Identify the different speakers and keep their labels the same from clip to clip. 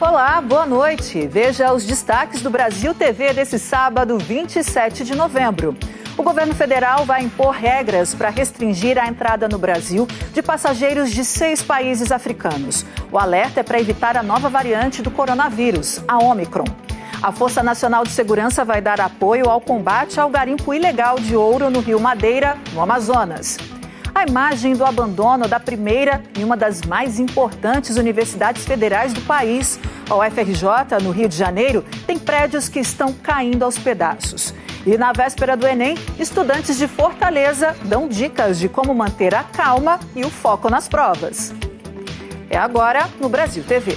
Speaker 1: Olá, boa noite. Veja os destaques do Brasil TV desse sábado, 27 de novembro. O governo federal vai impor regras para restringir a entrada no Brasil de passageiros de 6 países africanos. O alerta é para evitar a nova variante do coronavírus, a Omicron. A Força Nacional de Segurança vai dar apoio ao combate ao garimpo ilegal de ouro no Rio Madeira, no Amazonas. A imagem do abandono da primeira e uma das mais importantes universidades federais do país, a UFRJ, no Rio de Janeiro, tem prédios que estão caindo aos pedaços. E na véspera do Enem, estudantes de Fortaleza dão dicas de como manter a calma e o foco nas provas. É agora no Brasil TV.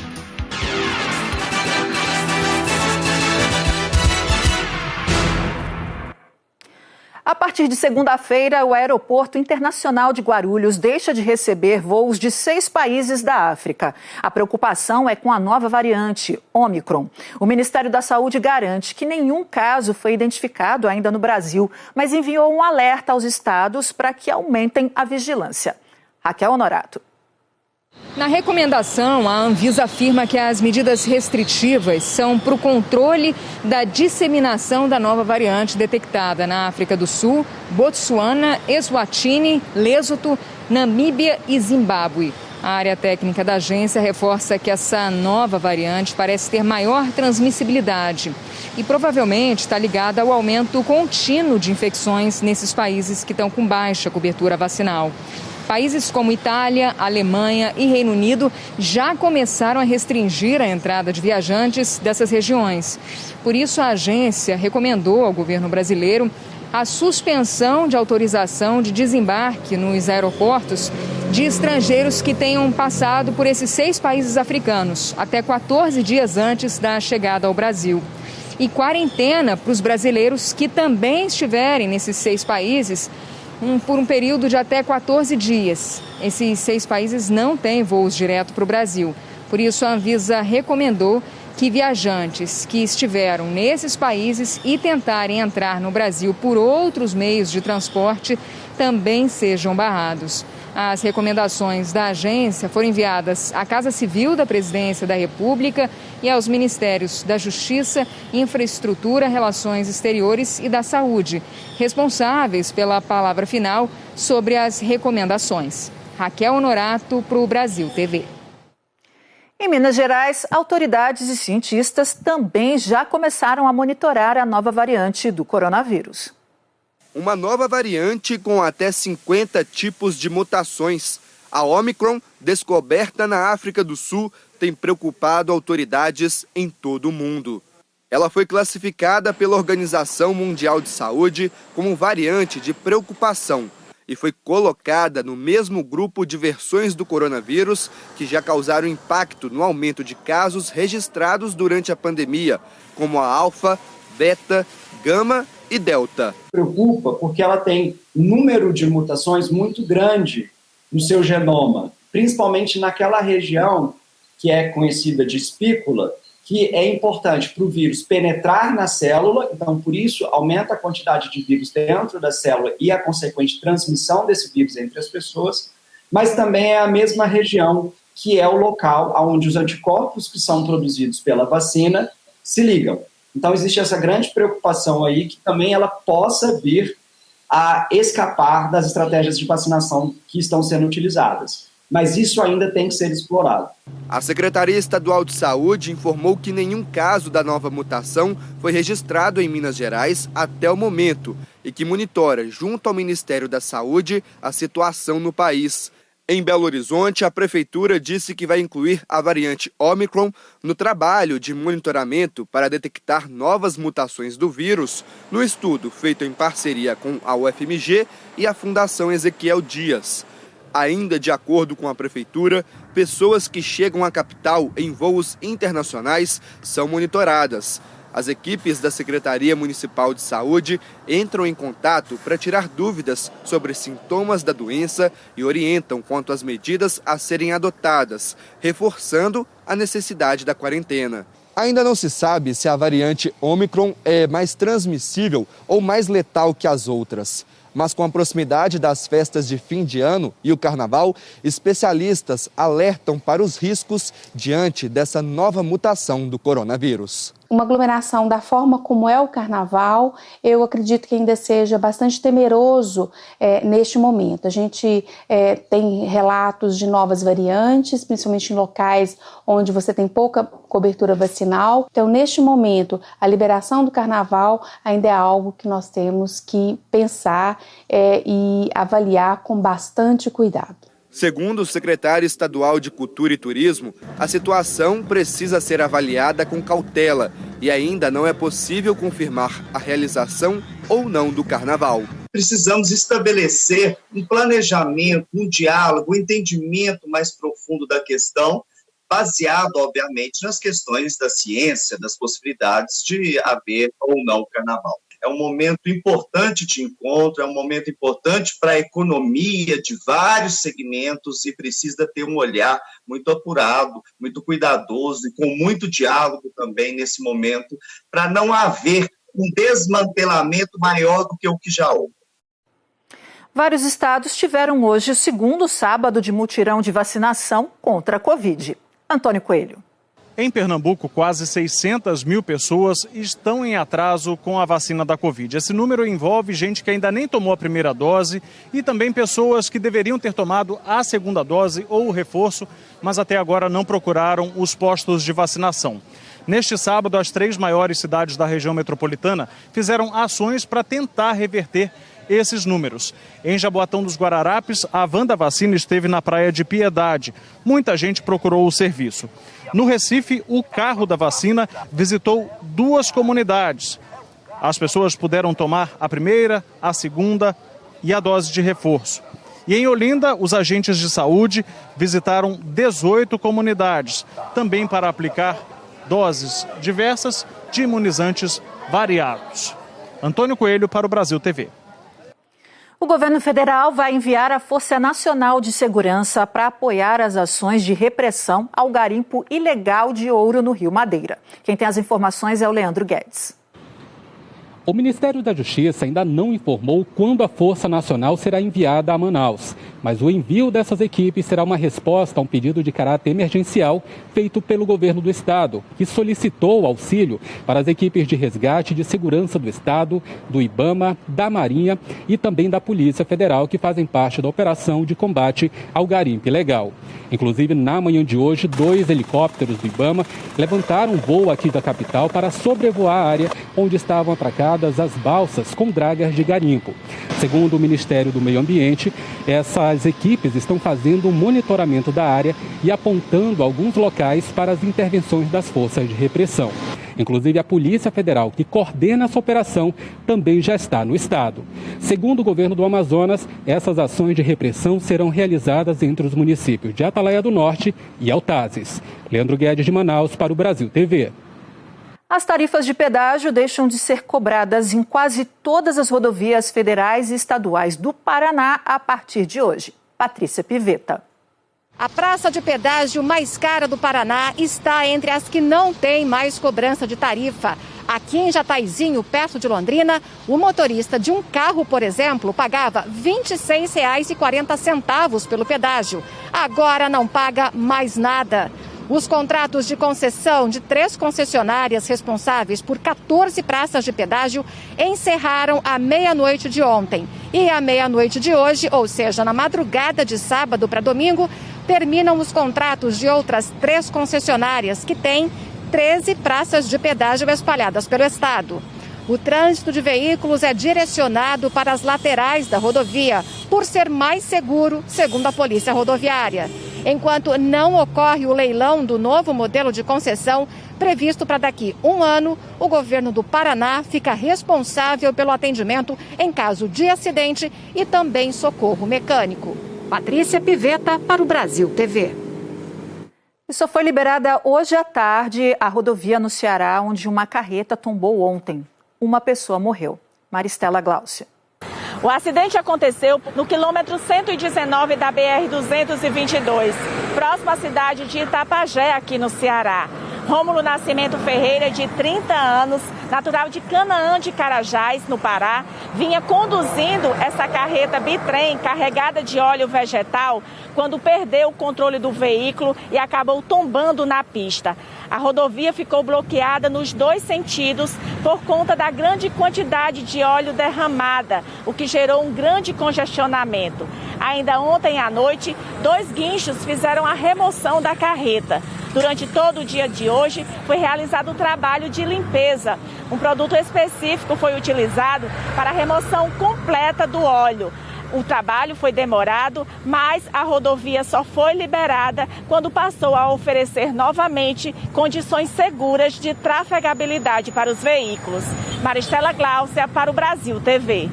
Speaker 1: A partir de segunda-feira, o Aeroporto Internacional de Guarulhos deixa de receber voos de 6 países da África. A preocupação é com a nova variante, Omicron. O Ministério da Saúde garante que nenhum caso foi identificado ainda no Brasil, mas enviou um alerta aos estados para que aumentem a vigilância. Raquel Honorato.
Speaker 2: Na recomendação, a Anvisa afirma que as medidas restritivas são para o controle da disseminação da nova variante detectada na África do Sul, Botsuana, Eswatini, Lesoto, Namíbia e Zimbábue. A área técnica da agência reforça que essa nova variante parece ter maior transmissibilidade e provavelmente está ligada ao aumento contínuo de infecções nesses países que estão com baixa cobertura vacinal. Países como Itália, Alemanha e Reino Unido já começaram a restringir a entrada de viajantes dessas regiões. Por isso, a agência recomendou ao governo brasileiro a suspensão de autorização de desembarque nos aeroportos de estrangeiros que tenham passado por esses 6 países africanos, até 14 dias antes da chegada ao Brasil. E quarentena para os brasileiros que também estiverem nesses 6 países por um período de até 14 dias. Esses 6 países não têm voos direto para o Brasil. Por isso, a Anvisa recomendou que viajantes que estiveram nesses países e tentarem entrar no Brasil por outros meios de transporte também sejam barrados. As recomendações da agência foram enviadas à Casa Civil da Presidência da República e aos Ministérios da Justiça, Infraestrutura, Relações Exteriores e da Saúde, responsáveis pela palavra final sobre as recomendações. Raquel Honorato, para o Brasil TV.
Speaker 1: Em Minas Gerais, autoridades e cientistas também já começaram a monitorar a nova variante do coronavírus.
Speaker 3: Uma nova variante com até 50 tipos de mutações. A Omicron, descoberta na África do Sul, tem preocupado autoridades em todo o mundo. Ela foi classificada pela Organização Mundial de Saúde como variante de preocupação e foi colocada no mesmo grupo de versões do coronavírus que já causaram impacto no aumento de casos registrados durante a pandemia, como a Alfa, Beta, Gama e Delta.
Speaker 4: Preocupa porque ela tem um número de mutações muito grande no seu genoma, principalmente naquela região que é conhecida de espícula, que é importante para o vírus penetrar na célula, então por isso aumenta a quantidade de vírus dentro da célula e a consequente transmissão desse vírus entre as pessoas, mas também é a mesma região que é o local onde os anticorpos que são produzidos pela vacina se ligam. Então, existe essa grande preocupação aí que também ela possa vir a escapar das estratégias de vacinação que estão sendo utilizadas. Mas isso ainda tem que ser explorado.
Speaker 3: A Secretaria Estadual de Saúde informou que nenhum caso da nova mutação foi registrado em Minas Gerais até o momento e que monitora, junto ao Ministério da Saúde, a situação no país. Em Belo Horizonte, a Prefeitura disse que vai incluir a variante Omicron no trabalho de monitoramento para detectar novas mutações do vírus no estudo feito em parceria com a UFMG e a Fundação Ezequiel Dias. Ainda de acordo com a Prefeitura, pessoas que chegam à capital em voos internacionais são monitoradas. As equipes da Secretaria Municipal de Saúde entram em contato para tirar dúvidas sobre sintomas da doença e orientam quanto às medidas a serem adotadas, reforçando a necessidade da quarentena. Ainda não se sabe se a variante Omicron é mais transmissível ou mais letal que as outras. Mas com a proximidade das festas de fim de ano e o carnaval, especialistas alertam para os riscos diante dessa nova mutação do coronavírus.
Speaker 5: Uma aglomeração da forma como é o carnaval, eu acredito que ainda seja bastante temeroso neste momento. A gente tem relatos de novas variantes, principalmente em locais onde você tem pouca cobertura vacinal. Então, neste momento, a liberação do carnaval ainda é algo que nós temos que pensar e avaliar com bastante cuidado.
Speaker 3: Segundo o secretário estadual de Cultura e Turismo, a situação precisa ser avaliada com cautela e ainda não é possível confirmar a realização ou não do carnaval.
Speaker 6: Precisamos estabelecer um planejamento, um diálogo, um entendimento mais profundo da questão, baseado, obviamente, nas questões da ciência, das possibilidades de haver ou não carnaval. É um momento importante de encontro, é um momento importante para a economia de vários segmentos e precisa ter um olhar muito apurado, muito cuidadoso e com muito diálogo também nesse momento, para não haver um desmantelamento maior do que o que já houve.
Speaker 1: Vários estados tiveram hoje o segundo sábado de mutirão de vacinação contra a Covid. Antônio Coelho.
Speaker 7: Em Pernambuco, quase 600 mil pessoas estão em atraso com a vacina da Covid. Esse número envolve gente que ainda nem tomou a primeira dose e também pessoas que deveriam ter tomado a segunda dose ou o reforço, mas até agora não procuraram os postos de vacinação. Neste sábado, as 3 maiores cidades da região metropolitana fizeram ações para tentar reverter esses números. Em Jaboatão dos Guararapes, a van da vacina esteve na Praia de Piedade. Muita gente procurou o serviço. No Recife, o carro da vacina visitou 2 comunidades. As pessoas puderam tomar a primeira, a segunda e a dose de reforço. E em Olinda, os agentes de saúde visitaram 18 comunidades, também para aplicar doses diversas de imunizantes variados. Antônio Coelho para o Brasil TV.
Speaker 1: O governo federal vai enviar a Força Nacional de Segurança para apoiar as ações de repressão ao garimpo ilegal de ouro no Rio Madeira. Quem tem as informações é o Leandro Guedes.
Speaker 8: O Ministério da Justiça ainda não informou quando a Força Nacional será enviada a Manaus, mas o envio dessas equipes será uma resposta a um pedido de caráter emergencial feito pelo governo do estado, que solicitou auxílio para as equipes de resgate e de segurança do estado, do IBAMA, da Marinha e também da Polícia Federal, que fazem parte da operação de combate ao garimpo ilegal. Inclusive, na manhã de hoje, 2 helicópteros do IBAMA levantaram voo aqui da capital para sobrevoar a área onde estavam atracadas as balsas com dragas de garimpo. Segundo o Ministério do Meio Ambiente, essas equipes estão fazendo um monitoramento da área e apontando alguns locais para as intervenções das forças de repressão. Inclusive, a Polícia Federal, que coordena essa operação, também já está no estado. Segundo o governo do Amazonas, essas ações de repressão serão realizadas entre os municípios de Atalaia do Norte e Altazes. Leandro Guedes de Manaus para o Brasil TV.
Speaker 1: As tarifas de pedágio deixam de ser cobradas em quase todas as rodovias federais e estaduais do Paraná a partir de hoje. Patrícia Pivetta.
Speaker 9: A praça de pedágio mais cara do Paraná está entre as que não tem mais cobrança de tarifa. Aqui em Jataizinho, perto de Londrina, o motorista de um carro, por exemplo, pagava R$ 26,40 pelo pedágio. Agora não paga mais nada. Os contratos de concessão de 3 concessionárias responsáveis por 14 praças de pedágio encerraram à meia-noite de ontem. E à meia-noite de hoje, ou seja, na madrugada de sábado para domingo, terminam os contratos de outras 3 concessionárias que têm 13 praças de pedágio espalhadas pelo estado. O trânsito de veículos é direcionado para as laterais da rodovia, por ser mais seguro, segundo a Polícia Rodoviária. Enquanto não ocorre o leilão do novo modelo de concessão, previsto para daqui 1 ano, o governo do Paraná fica responsável pelo atendimento em caso de acidente e também socorro mecânico. Patrícia Pivetta para o Brasil TV.
Speaker 1: E só foi liberada hoje à tarde a rodovia no Ceará, onde uma carreta tombou ontem. Uma pessoa morreu. Maristela Glaucia.
Speaker 10: O acidente aconteceu no quilômetro 119 da BR-222, próximo à cidade de Itapajé, aqui no Ceará. Rômulo Nascimento Ferreira, de 30 anos, natural de Canaã de Carajás, no Pará, vinha conduzindo essa carreta bitrem carregada de óleo vegetal quando perdeu o controle do veículo e acabou tombando na pista. A rodovia ficou bloqueada nos 2 sentidos por conta da grande quantidade de óleo derramada, o que gerou um grande congestionamento. Ainda ontem à noite, 2 guinchos fizeram a remoção da carreta. Durante todo o dia de hoje, foi realizado o trabalho de limpeza. Um produto específico foi utilizado para a remoção completa do óleo. O trabalho foi demorado, mas a rodovia só foi liberada quando passou a oferecer novamente condições seguras de trafegabilidade para os veículos. Maristela Gláucia, para o Brasil TV.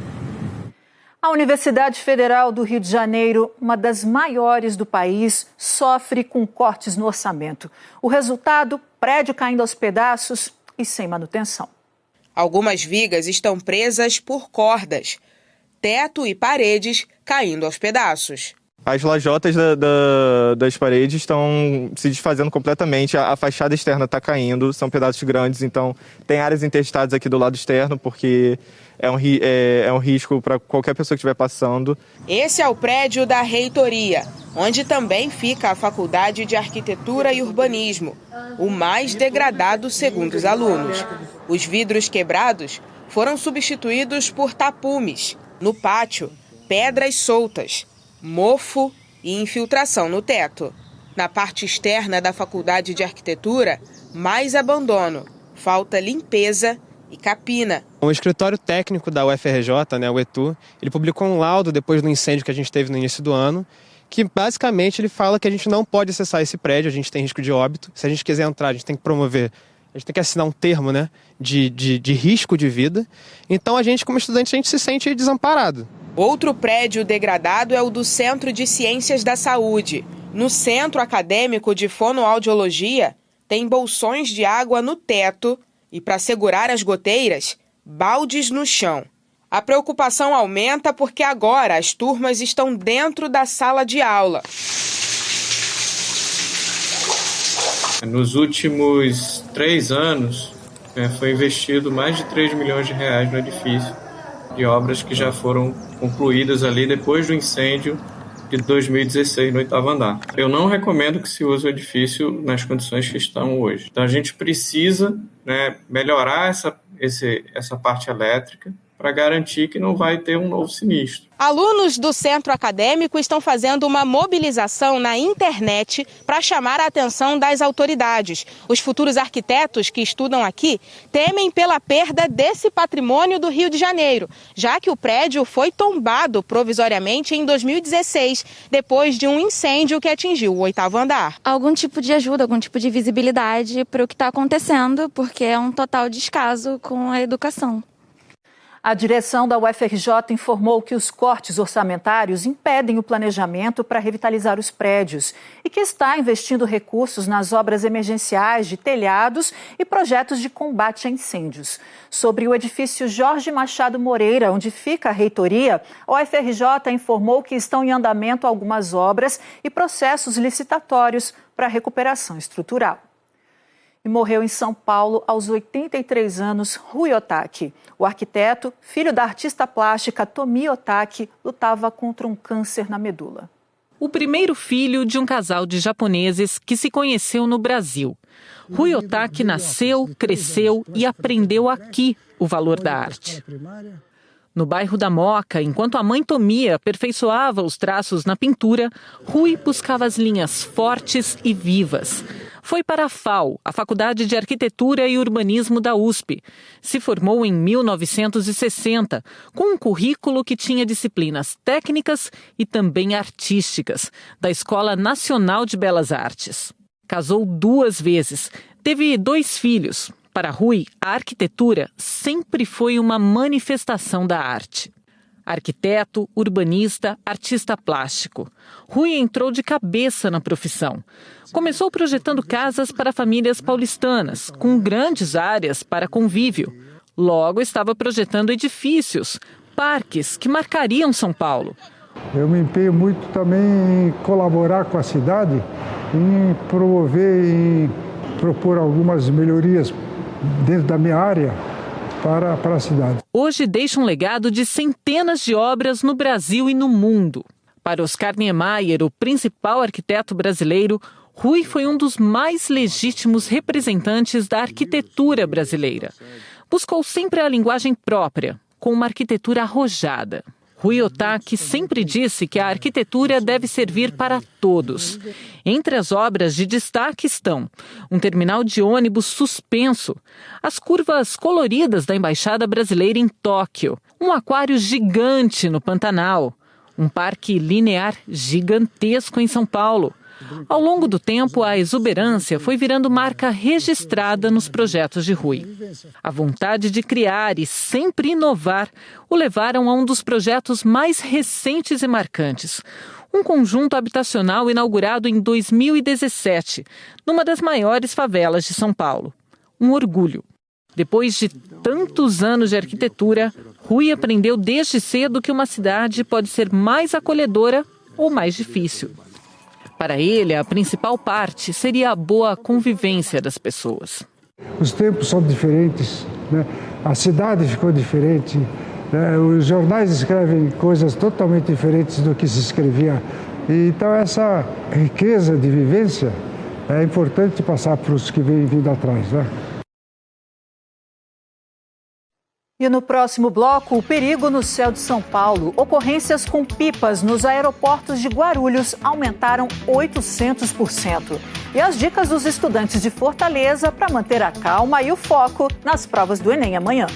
Speaker 1: A Universidade Federal do Rio de Janeiro, uma das maiores do país, sofre com cortes no orçamento. O resultado, prédio caindo aos pedaços e sem manutenção.
Speaker 11: Algumas vigas estão presas por cordas. Teto e paredes caindo aos pedaços.
Speaker 12: As lajotas das paredes estão se desfazendo completamente, a fachada externa está caindo, são pedaços grandes, então tem áreas intestadas aqui do lado externo, porque é um risco para qualquer pessoa que estiver passando.
Speaker 11: Esse é o prédio da reitoria, onde também fica a Faculdade de Arquitetura e Urbanismo, o mais degradado segundo os alunos. Os vidros quebrados foram substituídos por tapumes. No pátio, pedras soltas, mofo e infiltração no teto. Na parte externa da Faculdade de Arquitetura, mais abandono, falta limpeza e capina.
Speaker 13: O escritório técnico da UFRJ, o ETU, ele publicou um laudo depois do incêndio que a gente teve no início do ano, que basicamente ele fala que a gente não pode acessar esse prédio, a gente tem risco de óbito. Se a gente quiser entrar, a gente tem que promover, a gente tem que assinar um termo de risco de vida. Então a gente, como estudante, a gente se sente desamparado.
Speaker 11: Outro prédio degradado é o do Centro de Ciências da Saúde. No Centro Acadêmico de Fonoaudiologia, tem bolsões de água no teto e, para segurar as goteiras, baldes no chão. A preocupação aumenta porque agora as turmas estão dentro da sala de aula.
Speaker 14: Nos últimos 3 anos, foi investido mais de 3 milhões de reais no edifício, de obras que já foram concluídas ali depois do incêndio de 2016 no 8º andar. Eu não recomendo que se use o edifício nas condições que estão hoje. Então a gente precisa melhorar essa parte elétrica para garantir que não vai ter um novo sinistro.
Speaker 11: Alunos do centro acadêmico estão fazendo uma mobilização na internet para chamar a atenção das autoridades. Os futuros arquitetos que estudam aqui temem pela perda desse patrimônio do Rio de Janeiro, já que o prédio foi tombado provisoriamente em 2016, depois de um incêndio que atingiu o 8º andar.
Speaker 15: Algum tipo de ajuda, algum tipo de visibilidade para o que está acontecendo, porque é um total descaso com a educação.
Speaker 1: A direção da UFRJ informou que os cortes orçamentários impedem o planejamento para revitalizar os prédios e que está investindo recursos nas obras emergenciais de telhados e projetos de combate a incêndios. Sobre o edifício Jorge Machado Moreira, onde fica a reitoria, a UFRJ informou que estão em andamento algumas obras e processos licitatórios para recuperação estrutural. E morreu em São Paulo aos 83 anos Rui Otaki. O arquiteto, filho da artista plástica Tomi Otaki, lutava contra um câncer na medula.
Speaker 16: O primeiro filho de um casal de japoneses que se conheceu no Brasil. Rui Otaki nasceu, cresceu e aprendeu aqui o valor da arte. No bairro da Moca, enquanto a mãe Tomi aperfeiçoava os traços na pintura, Rui buscava as linhas fortes e vivas. Foi para a FAU, a Faculdade de Arquitetura e Urbanismo da USP. Se formou em 1960, com um currículo que tinha disciplinas técnicas e também artísticas, da Escola Nacional de Belas Artes. Casou 2 vezes, teve 2 filhos. Para Rui, a arquitetura sempre foi uma manifestação da arte. Arquiteto, urbanista, artista plástico. Rui entrou de cabeça na profissão. Começou projetando casas para famílias paulistanas, com grandes áreas para convívio. Logo estava projetando edifícios, parques que marcariam São Paulo.
Speaker 17: Eu me empenho muito também em colaborar com a cidade, em promover, em propor algumas melhorias dentro da minha área para a cidade.
Speaker 16: Hoje deixa um legado de centenas de obras no Brasil e no mundo. Para Oscar Niemeyer, o principal arquiteto brasileiro, Rui foi um dos mais legítimos representantes da arquitetura brasileira. Buscou sempre a linguagem própria, com uma arquitetura arrojada. Rui Otaki sempre disse que a arquitetura deve servir para todos. Entre as obras de destaque estão um terminal de ônibus suspenso, as curvas coloridas da Embaixada Brasileira em Tóquio, um aquário gigante no Pantanal, um parque linear gigantesco em São Paulo. Ao longo do tempo, a exuberância foi virando marca registrada nos projetos de Rui. A vontade de criar e sempre inovar o levaram a um dos projetos mais recentes e marcantes, um conjunto habitacional inaugurado em 2017, numa das maiores favelas de São Paulo. Um orgulho. Depois de tantos anos de arquitetura, Rui aprendeu desde cedo que uma cidade pode ser mais acolhedora ou mais difícil. Para ele, a principal parte seria a boa convivência das pessoas.
Speaker 17: Os tempos são diferentes, né? A cidade ficou diferente, né? Os jornais escrevem coisas totalmente diferentes do que se escrevia. Então, essa riqueza de vivência é importante passar para os que vêm vindo atrás, né?
Speaker 1: E no próximo bloco, o perigo no céu de São Paulo. Ocorrências com pipas nos aeroportos de Guarulhos aumentaram 800%. E as dicas dos estudantes de Fortaleza para manter a calma e o foco nas provas do Enem amanhã.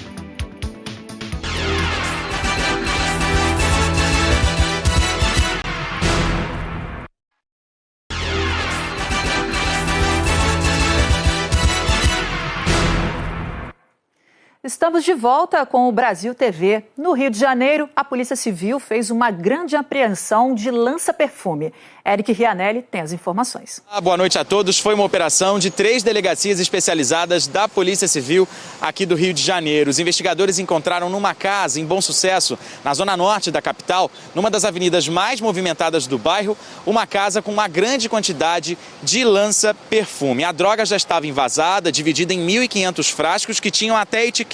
Speaker 1: Estamos de volta com o Brasil TV. No Rio de Janeiro, a Polícia Civil fez uma grande apreensão de lança-perfume. Eric Rianelli tem as informações.
Speaker 18: Boa noite a todos. Foi uma operação de 3 delegacias especializadas da Polícia Civil aqui do Rio de Janeiro. Os investigadores encontraram numa casa em Bom Sucesso, na zona norte da capital, numa das avenidas mais movimentadas do bairro, uma casa com uma grande quantidade de lança-perfume. A droga já estava envasada, dividida em 1.500 frascos que tinham até etiqueta.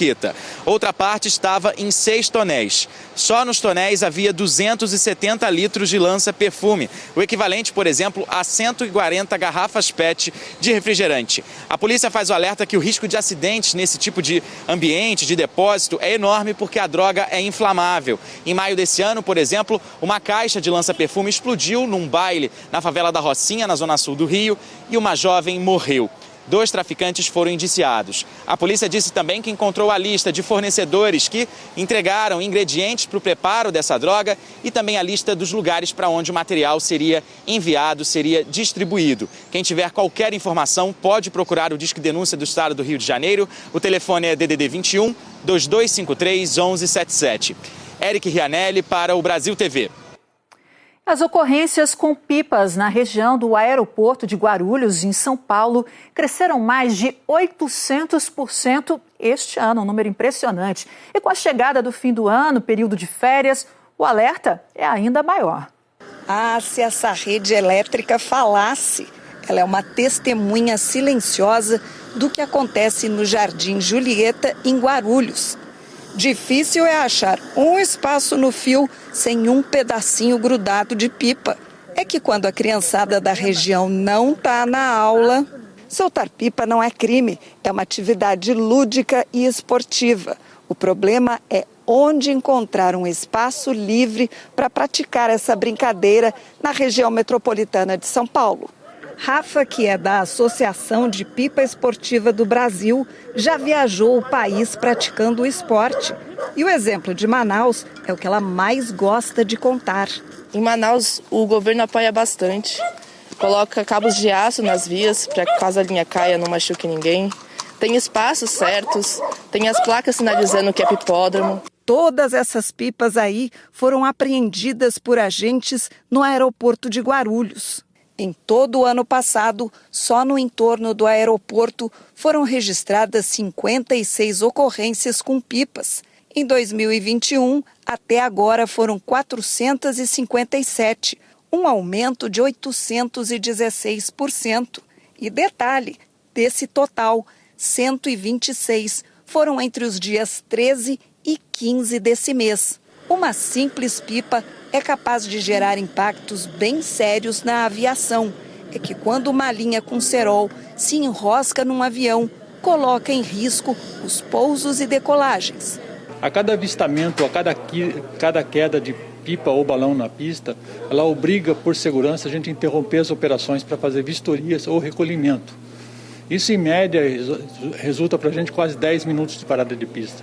Speaker 18: Outra parte estava em 6 tonéis. Só nos tonéis havia 270 litros de lança-perfume, o equivalente, por exemplo, a 140 garrafas PET de refrigerante. A polícia faz o alerta que o risco de acidentes nesse tipo de ambiente, de depósito, é enorme porque a droga é inflamável. Em maio desse ano, por exemplo, uma caixa de lança-perfume explodiu num baile na favela da Rocinha, na zona sul do Rio, e uma jovem morreu. 2 traficantes foram indiciados. A polícia disse também que encontrou a lista de fornecedores que entregaram ingredientes para o preparo dessa droga e também a lista dos lugares para onde o material seria enviado, seria distribuído. Quem tiver qualquer informação pode procurar o Disque Denúncia do Estado do Rio de Janeiro. O telefone é DDD 21 2253 1177. Eric Rianelli para o Brasil TV.
Speaker 1: As ocorrências com pipas na região do aeroporto de Guarulhos, em São Paulo, cresceram mais de 800% este ano, um número impressionante. E com a chegada do fim do ano, período de férias, o alerta é ainda maior.
Speaker 19: Se essa rede elétrica falasse, ela é uma testemunha silenciosa do que acontece no Jardim Julieta, em Guarulhos. Difícil é achar um espaço no fio sem um pedacinho grudado de pipa. É que quando a criançada da região não está na aula, soltar pipa não é crime, é uma atividade lúdica e esportiva. O problema é onde encontrar um espaço livre para praticar essa brincadeira na região metropolitana de São Paulo. Rafa, que é da Associação de Pipa Esportiva do Brasil, já viajou o país praticando o esporte. E o exemplo de Manaus é o que ela mais gosta de contar.
Speaker 20: Em Manaus, o governo apoia bastante. Coloca cabos de aço nas vias para que caso a linha caia não machuque ninguém. Tem espaços certos, tem as placas sinalizando que é pipódromo.
Speaker 19: Todas essas pipas aí foram apreendidas por agentes no aeroporto de Guarulhos. Em todo o ano passado, só no entorno do aeroporto foram registradas 56 ocorrências com pipas. Em 2021, até agora foram 457, um aumento de 816%. E detalhe, Desse total, 126 foram entre os dias 13 e 15 desse mês. Uma simples pipa é capaz de gerar impactos bem sérios na aviação. É que quando uma linha com cerol se enrosca num avião, coloca em risco os pousos e decolagens.
Speaker 21: A cada avistamento, a cada queda de pipa ou balão na pista, ela obriga, por segurança, a gente interromper as operações para fazer vistorias ou recolhimento. Isso, em média, resulta para a gente quase 10 minutos de parada de pista.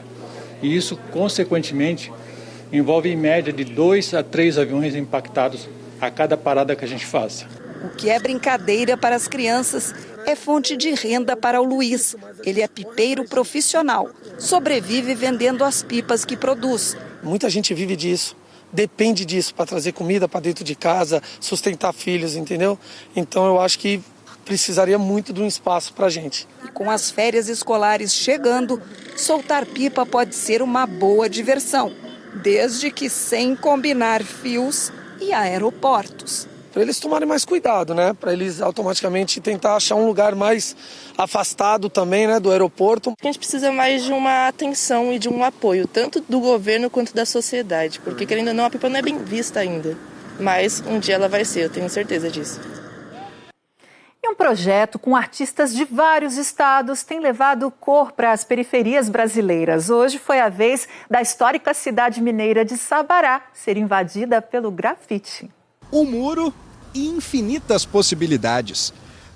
Speaker 21: E isso, consequentemente, envolve, em média, de 2 a 3 aviões impactados a cada parada que a gente faça.
Speaker 19: O que é brincadeira para as crianças é fonte de renda para o Luiz. Ele é pipeiro profissional. Sobrevive vendendo as pipas que produz.
Speaker 22: Muita gente vive disso, depende disso para trazer comida para dentro de casa, sustentar filhos, entendeu? Então eu acho que precisaria muito de um espaço para a gente.
Speaker 19: E com as férias escolares chegando, soltar pipa pode ser uma boa diversão, desde que sem combinar fios e aeroportos.
Speaker 22: Para eles tomarem mais cuidado, né? Para eles automaticamente tentar achar um lugar mais afastado também, né, do aeroporto.
Speaker 20: A gente precisa mais de uma atenção e de um apoio, tanto do governo quanto da sociedade, porque querendo ou não, a pipa não é bem vista ainda. Mas um dia ela vai ser, eu tenho certeza disso.
Speaker 1: E um projeto com artistas de vários estados tem levado cor para as periferias brasileiras. Hoje foi a vez da histórica cidade mineira de Sabará ser invadida pelo grafite.
Speaker 23: O muro e infinitas possibilidades.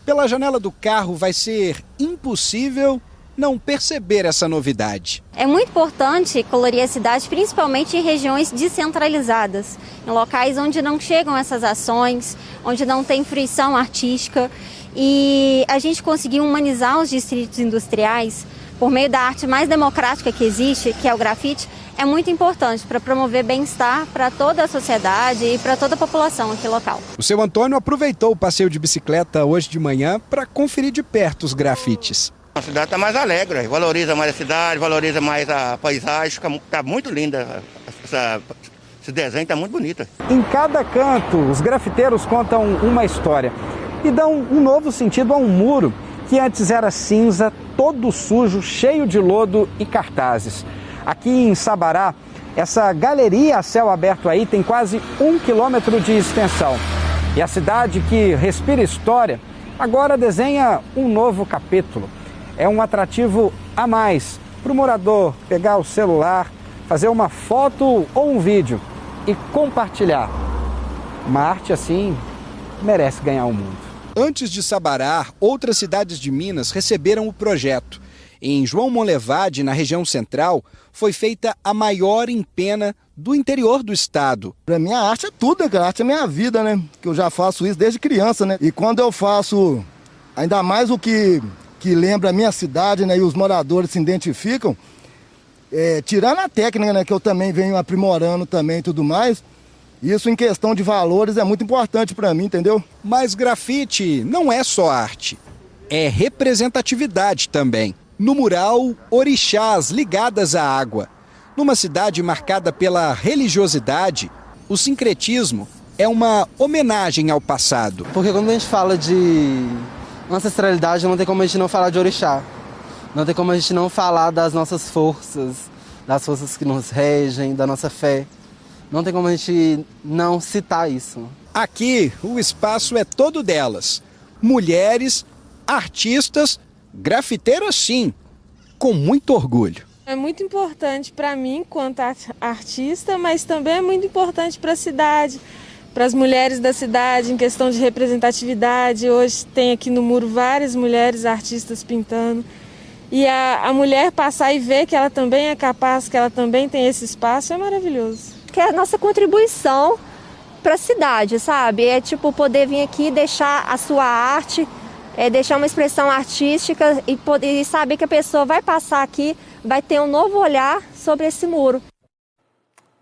Speaker 23: Pela janela do carro vai ser impossível não perceber essa novidade.
Speaker 24: É muito importante colorir a cidade, principalmente em regiões descentralizadas, em locais onde não chegam essas ações, onde não tem fruição artística. E a gente conseguiu humanizar os distritos industriais por meio da arte mais democrática que existe, que é o grafite, é muito importante para promover bem-estar para toda a sociedade e para toda a população aqui local.
Speaker 23: O seu Antônio aproveitou o passeio de bicicleta hoje de manhã para conferir de perto os grafites.
Speaker 25: A cidade está mais alegre, valoriza mais a cidade, valoriza mais a paisagem, está muito linda, esse desenho está muito bonito.
Speaker 23: Em cada canto, os grafiteiros contam uma história e dão um novo sentido a um muro que antes era cinza, todo sujo, cheio de lodo e cartazes. Aqui em Sabará, essa galeria a céu aberto aí tem quase 1 quilômetro de extensão. E a cidade que respira história agora desenha um novo capítulo. É um atrativo a mais para o morador pegar o celular, fazer uma foto ou um vídeo e compartilhar. Uma arte assim merece ganhar o mundo. Antes de Sabará, outras cidades de Minas receberam o projeto. Em João Monlevade, na região central, foi feita a maior empena do interior do estado.
Speaker 26: Para mim, a arte é tudo, né? A arte é minha vida, né? Que eu já faço isso desde criança, né? E quando eu faço, ainda mais o que lembra a minha cidade, né? E os moradores se identificam, tirando a técnica, né? Que eu também venho aprimorando também e tudo mais. Isso em questão de valores é muito importante para mim, entendeu?
Speaker 23: Mas grafite não é só arte, é representatividade também. No mural, orixás ligadas à água. Numa cidade marcada pela religiosidade, o sincretismo é uma homenagem ao passado.
Speaker 27: Porque quando a gente fala de ancestralidade, não tem como a gente não falar de orixá. Não tem como a gente não falar das nossas forças, das forças que nos regem, da nossa fé. Não tem como a gente não citar isso.
Speaker 23: Aqui, o espaço é todo delas. Mulheres, artistas, grafiteiras sim, com muito orgulho.
Speaker 28: É muito importante para mim, enquanto artista, mas também é muito importante para a cidade, para as mulheres da cidade, em questão de representatividade. Hoje tem aqui no muro várias mulheres artistas pintando. E a mulher passar e ver que ela também é capaz, que ela também tem esse espaço, é maravilhoso.
Speaker 24: Que é a nossa contribuição para a cidade, sabe? É tipo poder vir aqui deixar a sua arte, deixar uma expressão artística e poder saber que a pessoa vai passar aqui, vai ter um novo olhar sobre esse muro.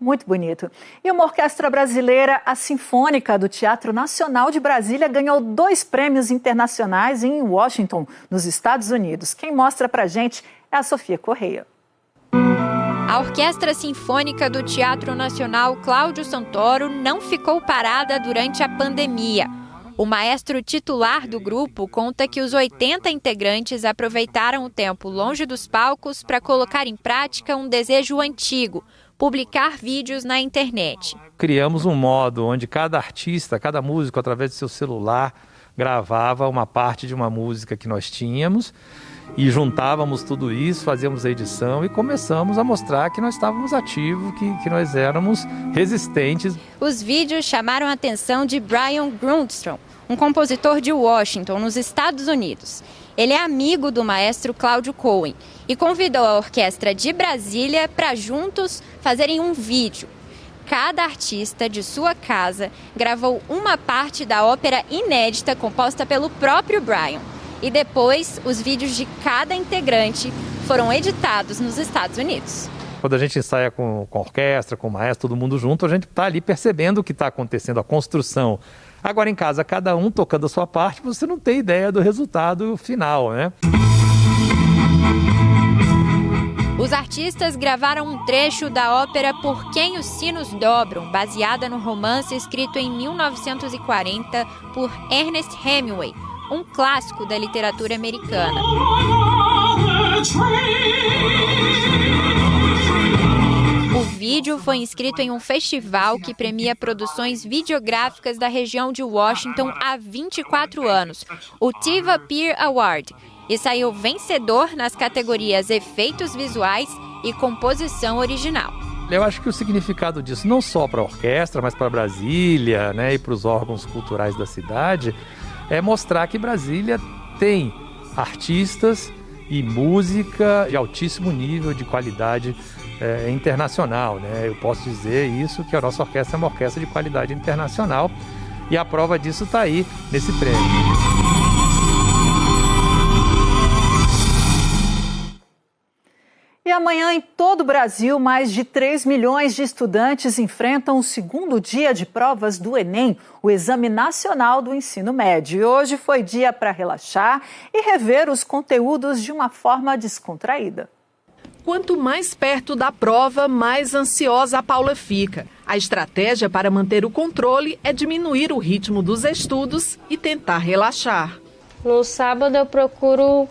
Speaker 1: Muito bonito. E uma orquestra brasileira, a Sinfônica do Teatro Nacional de Brasília, ganhou 2 prêmios internacionais em Washington, nos Estados Unidos. Quem mostra pra gente é a Sofia Correia.
Speaker 29: A Orquestra Sinfônica do Teatro Nacional Cláudio Santoro não ficou parada durante a pandemia. O maestro titular do grupo conta que os 80 integrantes aproveitaram o tempo longe dos palcos para colocar em prática um desejo antigo: publicar vídeos na internet.
Speaker 2: Criamos um modo onde cada artista, cada músico, através do seu celular, gravava uma parte de uma música que nós tínhamos e juntávamos tudo isso, fazíamos a edição e começamos a mostrar que nós estávamos ativos, que nós éramos resistentes.
Speaker 29: Os vídeos chamaram a atenção de Brian Grundstrom, um compositor de Washington, nos Estados Unidos. Ele é amigo do maestro Cláudio Cohen e convidou a orquestra de Brasília para juntos fazerem um vídeo. Cada artista de sua casa gravou uma parte da ópera inédita composta pelo próprio Brian. E depois, os vídeos de cada integrante foram editados nos Estados Unidos.
Speaker 2: Quando a gente ensaia com a orquestra, com o maestro, todo mundo junto, a gente está ali percebendo o que está acontecendo, a construção. Agora em casa, cada um tocando a sua parte, você não tem ideia do resultado final, né?
Speaker 29: Os artistas gravaram um trecho da ópera Por Quem os Sinos Dobram, baseada no romance escrito em 1940 por Ernest Hemingway, um clássico da literatura americana. O vídeo foi inscrito em um festival que premia produções videográficas da região de Washington há 24 anos, o Tiva Peer Award, e saiu vencedor nas categorias Efeitos Visuais e Composição Original.
Speaker 2: Eu acho que o significado disso, não só para a orquestra, mas para Brasília, né, e para os órgãos culturais da cidade, é mostrar que Brasília tem artistas e música de altíssimo nível de qualidade internacional, né? Eu posso dizer isso, que a nossa orquestra é uma orquestra de qualidade internacional e a prova disso está aí nesse prêmio.
Speaker 1: E amanhã, em todo o Brasil, mais de 3 milhões de estudantes enfrentam o segundo dia de provas do Enem, o Exame Nacional do Ensino Médio. E hoje foi dia para relaxar e rever os conteúdos de uma forma descontraída.
Speaker 3: Quanto mais perto da prova, mais ansiosa a Paula fica. A estratégia para manter o controle é diminuir o ritmo dos estudos e tentar relaxar.
Speaker 4: No sábado eu procuro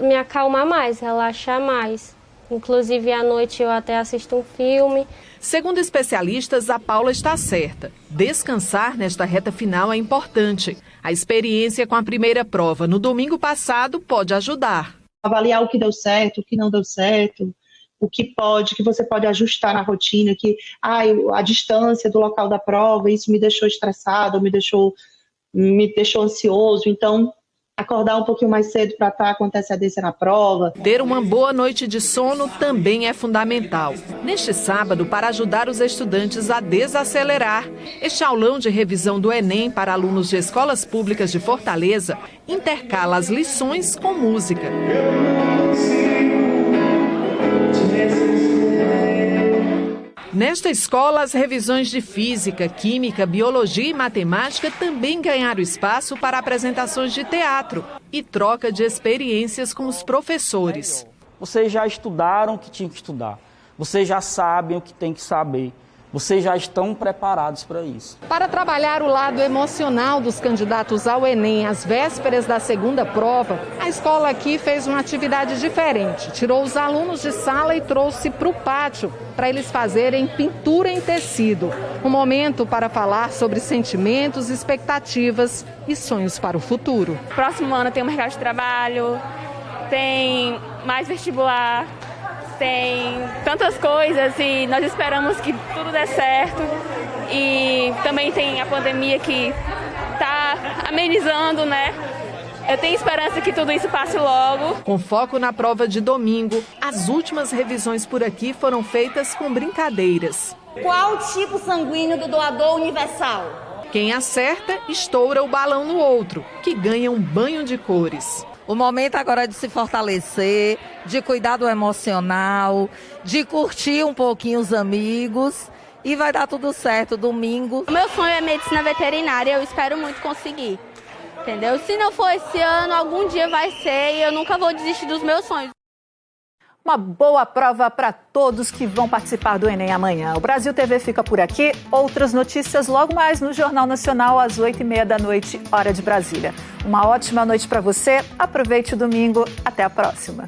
Speaker 4: me acalmar mais, relaxar mais. Inclusive à noite eu até assisto um filme.
Speaker 3: Segundo especialistas, a Paula está certa. Descansar nesta reta final é importante. A experiência com a primeira prova no domingo passado pode ajudar.
Speaker 5: Avaliar o que deu certo, o que não deu certo, o que você pode ajustar na rotina, que a distância do local da prova, isso me deixou estressado, me deixou ansioso, então acordar um pouquinho mais cedo para estar com antecedência na prova.
Speaker 3: Ter uma boa noite de sono também é fundamental. Neste sábado, para ajudar os estudantes a desacelerar, este aulão de revisão do Enem para alunos de escolas públicas de Fortaleza intercala as lições com música. Nesta escola, as revisões de física, química, biologia e matemática também ganharam espaço para apresentações de teatro e troca de experiências com os professores.
Speaker 6: Vocês já estudaram o que tinham que estudar, vocês já sabem o que tem que saber, vocês já estão preparados para isso.
Speaker 3: Para trabalhar o lado emocional dos candidatos ao Enem às vésperas da segunda prova, a escola aqui fez uma atividade diferente. Tirou os alunos de sala e trouxe para o pátio para eles fazerem pintura em tecido. Um momento para falar sobre sentimentos, expectativas e sonhos para o futuro.
Speaker 7: Próximo ano tem um mercado de trabalho, tem mais vestibular, tem tantas coisas e nós esperamos que tudo dê certo. E também tem a pandemia que está amenizando, né? Eu tenho esperança que tudo isso passe logo.
Speaker 3: Com foco na prova de domingo, as últimas revisões por aqui foram feitas com brincadeiras.
Speaker 8: Qual o tipo sanguíneo do doador universal?
Speaker 3: Quem acerta, estoura o balão no outro, que ganha um banho de cores.
Speaker 9: O momento agora é de se fortalecer, de cuidar do emocional, de curtir um pouquinho os amigos e vai dar tudo certo domingo.
Speaker 7: O meu sonho é medicina veterinária, eu espero muito conseguir, entendeu? Se não for esse ano, algum dia vai ser e eu nunca vou desistir dos meus sonhos.
Speaker 1: Uma boa prova para todos que vão participar do Enem amanhã. O Brasil TV fica por aqui. Outras notícias logo mais no Jornal Nacional às 8h30 da noite, hora de Brasília. Uma ótima noite para você. Aproveite o domingo. Até a próxima.